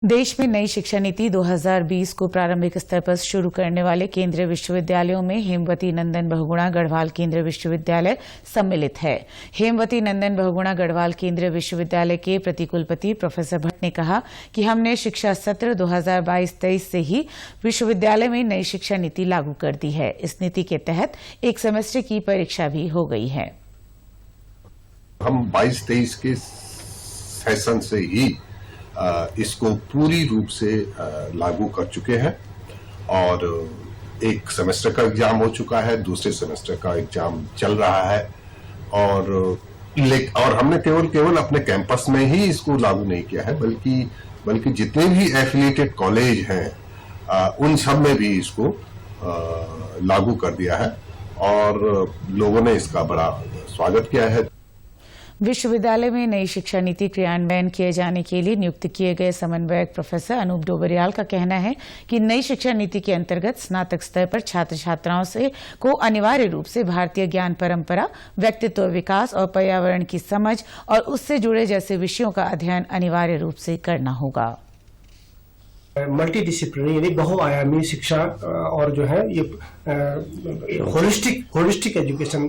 देश में नई शिक्षा नीति 2020 को प्रारंभिक स्तर पर शुरू करने वाले केंद्रीय विश्वविद्यालयों में हेमवती नंदन बहुगुणा गढ़वाल केंद्रीय विश्वविद्यालय सम्मिलित है। हेमवती नंदन बहुगुणा गढ़वाल केंद्रीय विश्वविद्यालय के प्रतिकुलपति प्रोफेसर भट्ट ने कहा कि हमने शिक्षा सत्र 2022-23 से ही विश्वविद्यालय में नई शिक्षा नीति लागू कर दी है। इस नीति के तहत एक सेमेस्टर की परीक्षा भी हो गई है। हम 22-23 के सेशन से ही इसको पूरी रूप से लागू कर चुके हैं और एक सेमेस्टर का एग्जाम हो चुका है, दूसरे सेमेस्टर का एग्जाम चल रहा है और हमने केवल अपने कैंपस में ही इसको लागू नहीं किया है बल्कि जितने भी एफिलिएटेड कॉलेज हैं उन सब में भी इसको लागू कर दिया है और लोगों ने इसका बड़ा स्वागत किया है। विश्वविद्यालय में नई शिक्षा नीति क्रियान्वयन किए जाने के लिए नियुक्त किए गए समन्वयक प्रोफेसर अनूप डोबरियाल का कहना है कि नई शिक्षा नीति के अंतर्गत स्नातक स्तर पर छात्र छात्राओं को अनिवार्य रूप से भारतीय ज्ञान परंपरा, व्यक्तित्व विकास और पर्यावरण की समझ और उससे जुड़े जैसे विषयों का अध्ययन अनिवार्य रूप से करना होगा। मल्टी डिसिप्लिनरी यानी बहुआयामी शिक्षा और जो है ये होलिस्टिक एजुकेशन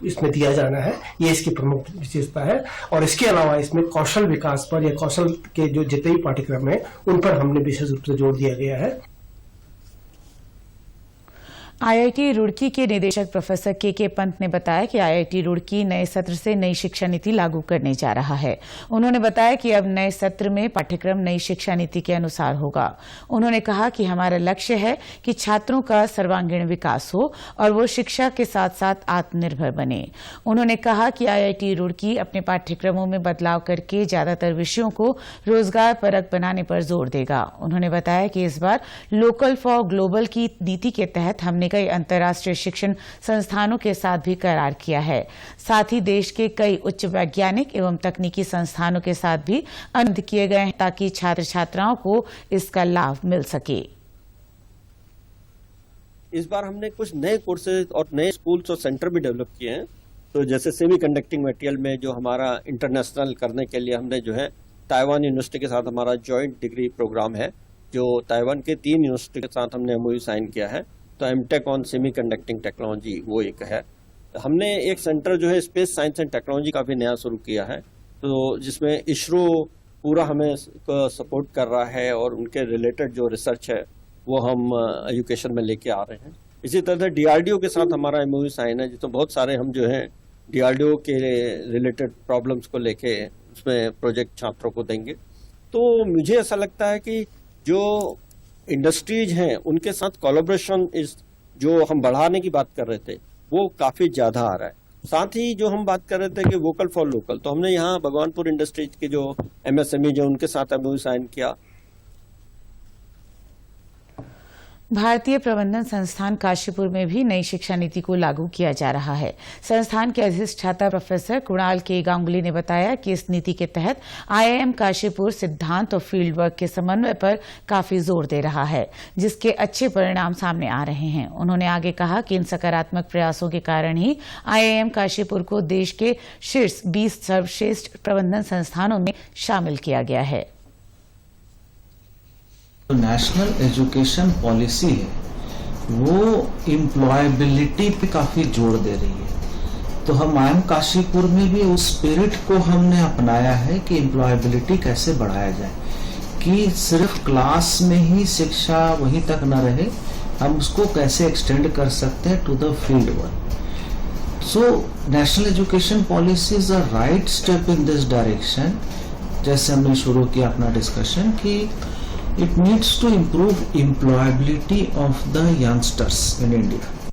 इसमें दिया जाना है, ये इसकी प्रमुख विशेषता है। और इसके अलावा इसमें कौशल विकास पर या कौशल के जो जितने भी पाठ्यक्रम है उन पर हमने विशेष रूप से जोर दिया गया है। आईआईटी रुड़की के निदेशक प्रोफेसर के पंत ने बताया कि आईआईटी रुड़की नए सत्र से नई शिक्षा नीति लागू करने जा रहा है। उन्होंने बताया कि अब नए सत्र में पाठ्यक्रम नई शिक्षा नीति के अनुसार होगा। उन्होंने कहा कि हमारा लक्ष्य है कि छात्रों का सर्वांगीण विकास हो और वो शिक्षा के साथ साथ आत्मनिर्भर बने। उन्होंने कहा कि आईआईटी रुड़की अपने पाठ्यक्रमों में बदलाव करके ज्यादातर विषयों को रोजगार परक बनाने पर जोर देगा। उन्होंने बताया कि इस बार लोकल फॉर ग्लोबल की नीति के तहत हमने कई अंतर्राष्ट्रीय शिक्षण संस्थानों के साथ भी करार किया है। साथ ही देश के कई उच्च वैज्ञानिक एवं तकनीकी संस्थानों के साथ भी अनुबंध किए गए हैं ताकि छात्र छात्राओं को इसका लाभ मिल सके। इस बार हमने कुछ नए कोर्सेज और नए स्कूल्स और सेंटर भी डेवलप किए हैं। तो जैसे सेमी कंडक्टिंग मटेरियल में जो हमारा इंटरनेशनल करने के लिए हमने जो है ताइवान यूनिवर्सिटी के साथ हमारा जॉइंट डिग्री प्रोग्राम है, जो ताइवान के 3 यूनिवर्सिटी के साथ हमने एमओयू साइन किया है। तो MTech on semi conducting technology वो एक है। हमने एक सेंटर जो है स्पेस साइंस एंड टेक्नोलॉजी का भी नया शुरू किया है, तो जिसमें इसरो पूरा हमें सपोर्ट कर रहा है और उनके रिलेटेड जो रिसर्च है वो हम एजुकेशन में लेके आ रहे हैं। इसी तरह से डीआरडीओ के साथ हमारा एमओयू साइन है, जिसमें बहुत सारे हम जो है डीआरडीओ के रिलेटेड प्रॉब्लम्स को लेके उसमें प्रोजेक्ट छात्रों को देंगे। तो मुझे ऐसा लगता है कि जो इंडस्ट्रीज हैं उनके साथ कोलैबोरेशन जो हम बढ़ाने की बात कर रहे थे वो काफी ज्यादा आ रहा है। साथ ही जो हम बात कर रहे थे कि वोकल फॉर लोकल, तो हमने यहाँ भगवानपुर इंडस्ट्रीज के जो एमएसएमई जो उनके साथ एमओयू साइन किया। भारतीय प्रबंधन संस्थान काशीपुर में भी नई शिक्षा नीति को लागू किया जा रहा है। संस्थान के अधिष्ठाता प्रोफेसर कुणाल के गांगुली ने बताया कि इस नीति के तहत आईआईएम काशीपुर सिद्धांत और फील्ड वर्क के समन्वय पर काफी जोर दे रहा है, जिसके अच्छे परिणाम सामने आ रहे हैं। उन्होंने आगे कहा कि इन सकारात्मक प्रयासों के कारण ही आईआईएम काशीपुर को देश के शीर्ष 20 सर्वश्रेष्ठ प्रबंधन संस्थानों में शामिल किया गया है। नेशनल एजुकेशन पॉलिसी है वो एम्प्लॉयबिलिटी पे काफी जोर दे रही है। तो हम आईआईएम काशीपुर में भी उस स्पिरिट को हमने अपनाया है कि एम्प्लॉयबिलिटी कैसे बढ़ाया जाए, कि सिर्फ क्लास में ही शिक्षा वहीं तक न रहे, हम उसको कैसे एक्सटेंड कर सकते हैं to the field work. So national education policy is a right step in this direction. जैसे हमने शुरू किया अपना डिस्कशन कि it needs to improve employability of the youngsters in India.